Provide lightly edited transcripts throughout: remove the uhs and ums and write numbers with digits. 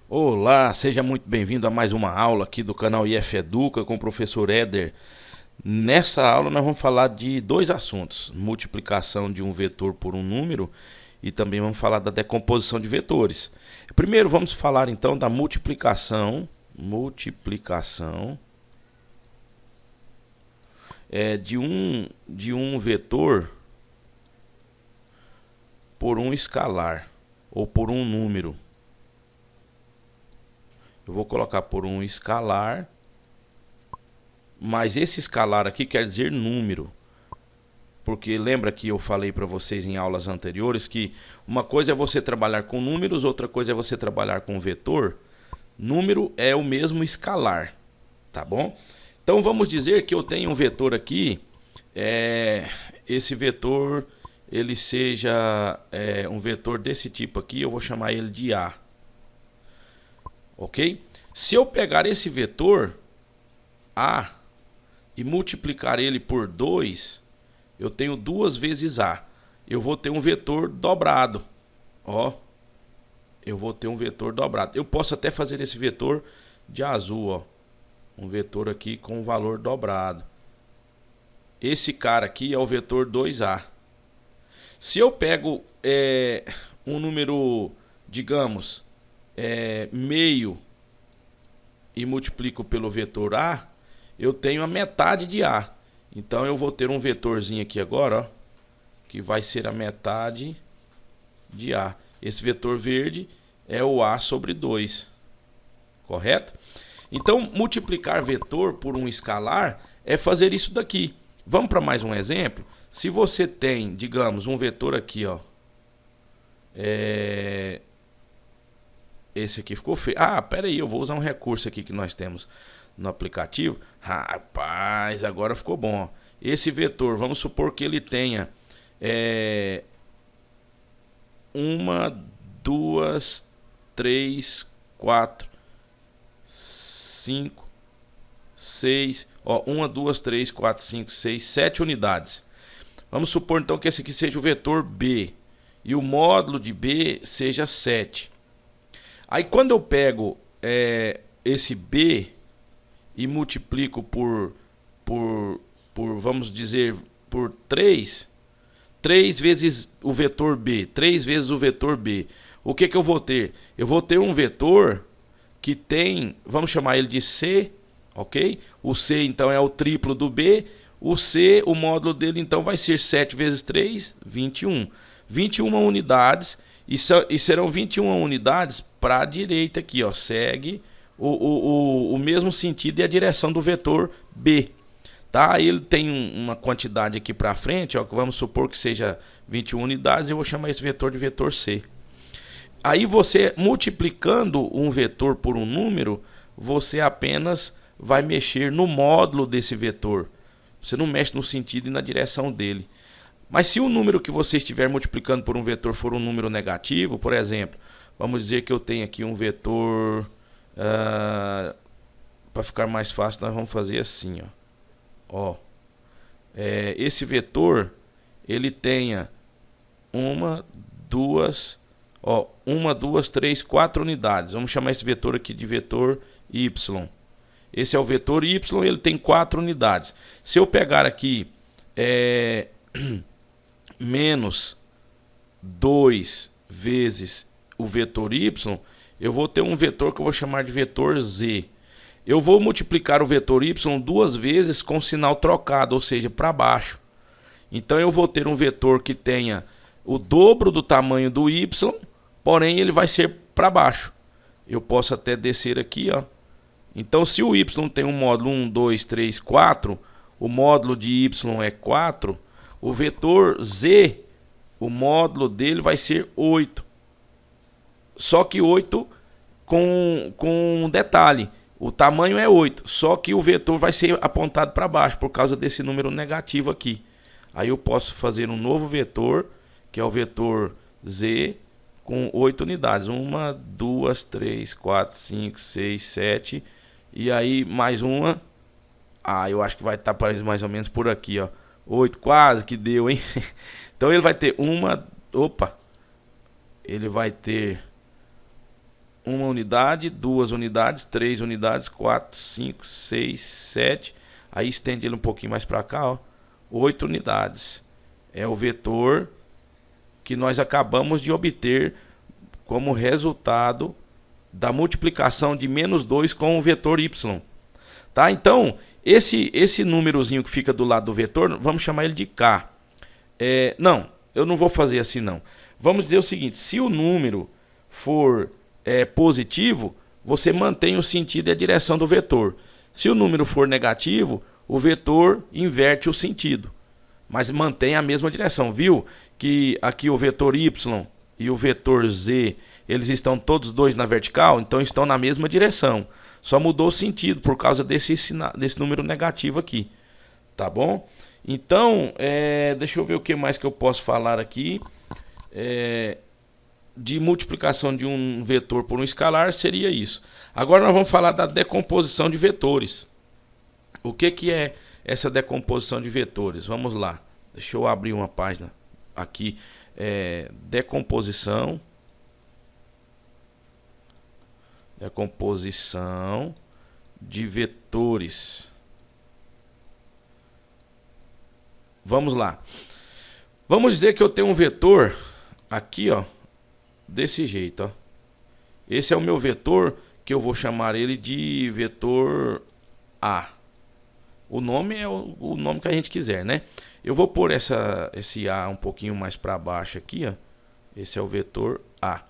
Olá, seja muito bem-vindo a mais uma aula aqui do canal IF Educa com o professor Éder. Nessa aula nós vamos falar de dois assuntos: multiplicação de um vetor por um número e também vamos falar da decomposição de vetores. Primeiro vamos falar então da multiplicação de um vetor por um escalar ou por um número. Eu vou colocar por um escalar, mas esse escalar aqui quer dizer número. Porque lembra que eu falei para vocês em aulas anteriores que uma coisa é você trabalhar com números, outra coisa é você trabalhar com vetor. Número é o mesmo escalar, tá bom? Então vamos dizer que eu tenho um vetor aqui, esse vetor ele seja um vetor desse tipo aqui, eu vou chamar ele de A. Ok? Se eu pegar esse vetor A e multiplicar ele por 2, eu tenho 2 vezes A. Eu vou ter um vetor dobrado. Ó, eu vou ter um vetor dobrado. Eu posso até fazer esse vetor de azul, ó. Um vetor aqui com valor dobrado. Esse cara aqui é o vetor 2A. Se eu pego um número, digamos, meio e multiplico pelo vetor A, eu tenho a metade de A. Então eu vou ter um vetorzinho aqui agora, ó, que vai ser a metade de A. Esse vetor verde é o A sobre 2. Correto? Então multiplicar vetor por um escalar é fazer isso daqui. Vamos para mais um exemplo? Se você tem, digamos, um vetor aqui, ó. Esse aqui ficou feio. Ah, pera aí, eu vou usar um recurso aqui que nós temos no aplicativo. Rapaz, agora ficou bom. Esse vetor, vamos supor que ele tenha 1, 2, 3, 4, 5, 6. Ó, 1, 2, 3, 4, 5, 6, 7 unidades. Vamos supor então que esse aqui seja o vetor B. E o módulo de B seja 7. Aí quando eu pego esse B e multiplico por vamos dizer, por 3 vezes o vetor B, 3 vezes o vetor B, o que eu vou ter? Eu vou ter um vetor que tem, vamos chamar ele de C, ok? O C então é o triplo do B, o C, o módulo dele então vai ser 7 vezes 3, 21. 21 unidades, e serão 21 unidades para a direita aqui, ó, segue o mesmo sentido e a direção do vetor B. Tá? Ele tem uma quantidade aqui para frente, ó, vamos supor que seja 21 unidades, eu vou chamar esse vetor de vetor C. Aí você, multiplicando um vetor por um número, você apenas vai mexer no módulo desse vetor. Você não mexe no sentido e na direção dele. Mas se o número que você estiver multiplicando por um vetor for um número negativo, por exemplo, vamos dizer que eu tenho aqui um vetor, para ficar mais fácil, nós vamos fazer assim, ó. Esse vetor, ele tenha 1, 2, 3, 4 unidades. Vamos chamar esse vetor aqui de vetor Y. Esse é o vetor Y, ele tem 4 unidades. Se eu pegar aqui menos 2 vezes o vetor Y, eu vou ter um vetor que eu vou chamar de vetor Z. Eu vou multiplicar o vetor Y 2 vezes com sinal trocado, ou seja, para baixo. Então eu vou ter um vetor que tenha o dobro do tamanho do Y, porém ele vai ser para baixo. Eu posso até descer aqui, ó. Então se o Y tem um módulo 1, 2, 3, 4, o módulo de Y é 4, o vetor Z, o módulo dele vai ser 8. Só que 8 com um detalhe. O tamanho é 8, só que o vetor vai ser apontado para baixo por causa desse número negativo aqui. Aí eu posso fazer um novo vetor, que é o vetor Z, com 8 unidades. 1, 2, 3, 4, 5, 6, 7. E aí mais uma. Eu acho que vai estar mais ou menos por aqui, ó. 8, quase que deu, hein? Então ele vai ter ele vai ter uma unidade, 2 unidades, 3 unidades, 4, 5, 6, 7. Aí estende ele um pouquinho mais para cá, ó. 8 unidades. É o vetor que nós acabamos de obter como resultado da multiplicação de menos 2 com o vetor y. Tá? Então, esse númerozinho que fica do lado do vetor, vamos chamar ele de k. Não, eu não vou fazer assim não. Vamos dizer o seguinte, se o número for positivo, você mantém o sentido e a direção do vetor. Se o número for negativo, o vetor inverte o sentido, mas mantém a mesma direção. Viu que aqui o vetor y e o vetor z, eles estão todos dois na vertical, então estão na mesma direção. Só mudou o sentido por causa desse número negativo aqui. Tá bom? Então, deixa eu ver o que mais que eu posso falar aqui. De multiplicação de um vetor por um escalar seria isso. Agora nós vamos falar da decomposição de vetores. O que é essa decomposição de vetores? Vamos lá. Deixa eu abrir uma página aqui. Decomposição de vetores. Vamos lá. Vamos dizer que eu tenho um vetor aqui, ó, desse jeito, ó. Esse é o meu vetor, que eu vou chamar ele de vetor A. O nome é o nome que a gente quiser, né? Eu vou pôr esse A um pouquinho mais para baixo aqui, ó. Esse é o vetor A.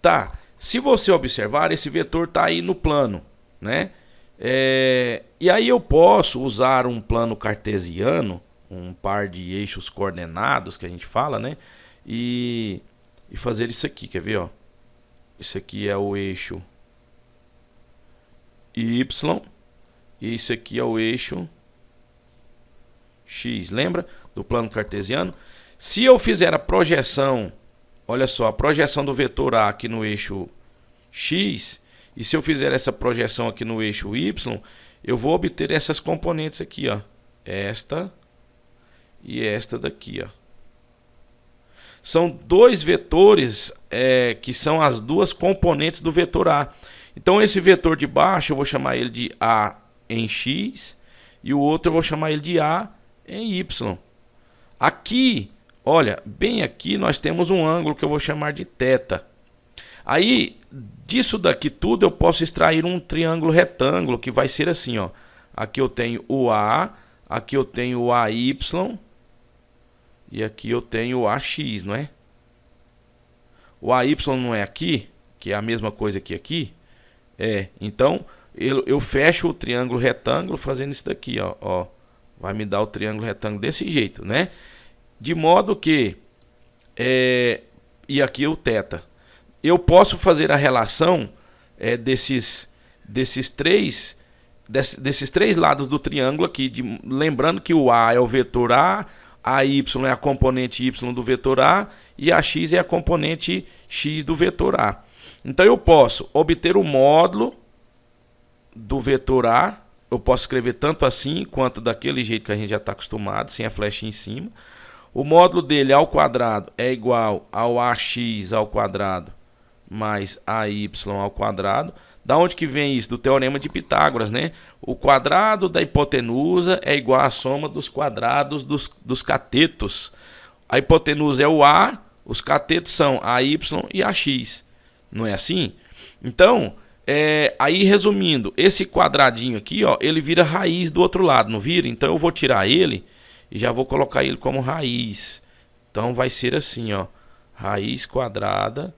Tá. Se você observar, esse vetor tá aí no plano, né? E aí eu posso usar um plano cartesiano, um par de eixos coordenados que a gente fala, né? E fazer isso aqui, quer ver, ó? Isso aqui é o eixo Y e isso aqui é o eixo X. Lembra do plano cartesiano? Se eu fizer a projeção, olha só, a projeção do vetor A aqui no eixo X, e se eu fizer essa projeção aqui no eixo Y, eu vou obter essas componentes aqui, ó. Esta e esta daqui, ó. São dois vetores que são as duas componentes do vetor A. Então esse vetor de baixo eu vou chamar ele de A em X e o outro eu vou chamar ele de A em Y. Aqui, olha, bem aqui nós temos um ângulo que eu vou chamar de θ. Aí, disso daqui tudo eu posso extrair um triângulo retângulo que vai ser assim, ó. Aqui eu tenho o A, aqui eu tenho o AY e aqui eu tenho o AX, não é? O AY não é aqui, que é a mesma coisa que aqui. Então eu fecho o triângulo retângulo fazendo isso daqui, ó. Vai me dar o triângulo retângulo desse jeito, né? De modo que e aqui o θ. Eu posso fazer a relação desses três lados do triângulo aqui, lembrando que o A é o vetor A, y é a componente y do vetor A e a x é a componente x do vetor A. Então eu posso obter o módulo do vetor A, eu posso escrever tanto assim quanto daquele jeito que a gente já está acostumado, sem a flechinha em cima. O módulo dele ao quadrado é igual ao ax ao quadrado mais ay ao quadrado. Da onde que vem isso? Do teorema de Pitágoras, né? O quadrado da hipotenusa é igual à soma dos quadrados dos catetos. A hipotenusa é o A, os catetos são AY e AX. Não é assim? Então, aí resumindo, esse quadradinho aqui, ó, ele vira raiz do outro lado, não vira? Então eu vou tirar ele e já vou colocar ele como raiz. Então vai ser assim, ó, raiz quadrada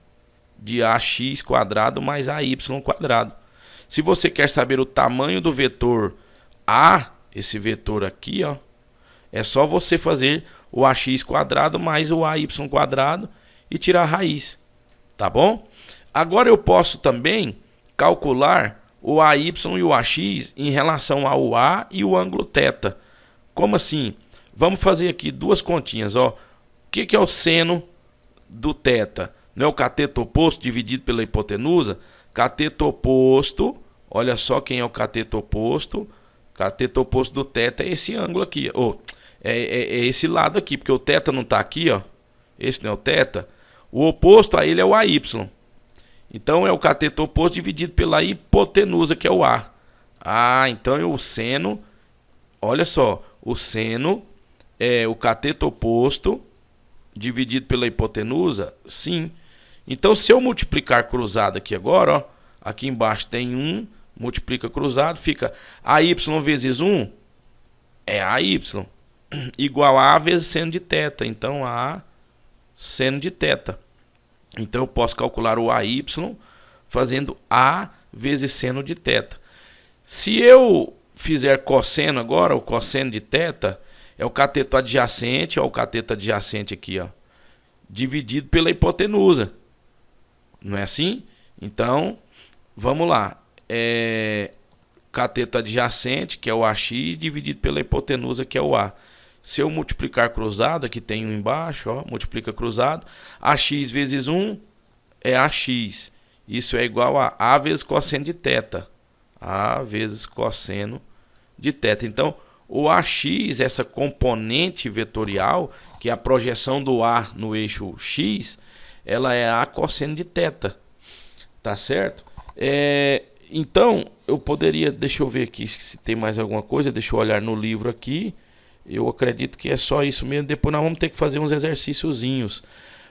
de ax quadrado mais ay quadrado. Se você quer saber o tamanho do vetor A, esse vetor aqui, ó, é só você fazer o ax quadrado mais o ay quadrado e tirar a raiz, tá bom? Agora eu posso também calcular o ay e o ax em relação ao A e o ângulo θ. Como assim? Vamos fazer aqui duas continhas, ó. O que é o seno do θ? Não é o cateto oposto dividido pela hipotenusa? Cateto oposto, olha só quem é o cateto oposto. Cateto oposto do θ é esse ângulo aqui, é esse lado aqui, porque o θ não está aqui, ó. Esse não é o θ. O oposto a ele é o ay. Então é o cateto oposto dividido pela hipotenusa, que é o A. Ah, então o seno, olha só, o seno é o cateto oposto dividido pela hipotenusa? Sim. Então se eu multiplicar cruzado aqui agora, ó, aqui embaixo tem 1, multiplica cruzado, fica AY vezes 1 é AY, igual a vezes seno de θ. Então A seno de θ. Então eu posso calcular o AY fazendo A vezes seno de θ. Se eu fizer cosseno agora, o cosseno de θ é o cateto adjacente, ó, o cateto adjacente aqui, ó, dividido pela hipotenusa. Não é assim? Então, vamos lá. Cateto adjacente, que é o AX, dividido pela hipotenusa, que é o A. Se eu multiplicar cruzado, aqui tem um embaixo, ó, multiplica cruzado, AX vezes 1 é AX. Isso é igual a A vezes cosseno de θ. A vezes cosseno de θ. Então, o AX, essa componente vetorial, que é a projeção do A no eixo X, ela é A cosseno de θ. Tá certo? Então, eu poderia, deixa eu ver aqui se tem mais alguma coisa, deixa eu olhar no livro aqui. Eu acredito que é só isso mesmo. Depois nós vamos ter que fazer uns exercíciozinhos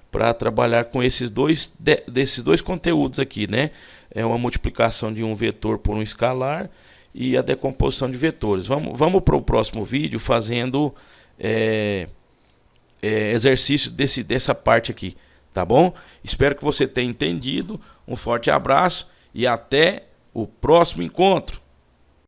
para trabalhar com desses dois conteúdos aqui, né? É uma multiplicação de um vetor por um escalar e a decomposição de vetores. Vamos para o próximo vídeo fazendo exercício dessa parte aqui, tá bom? Espero que você tenha entendido. Um forte abraço e até o próximo encontro.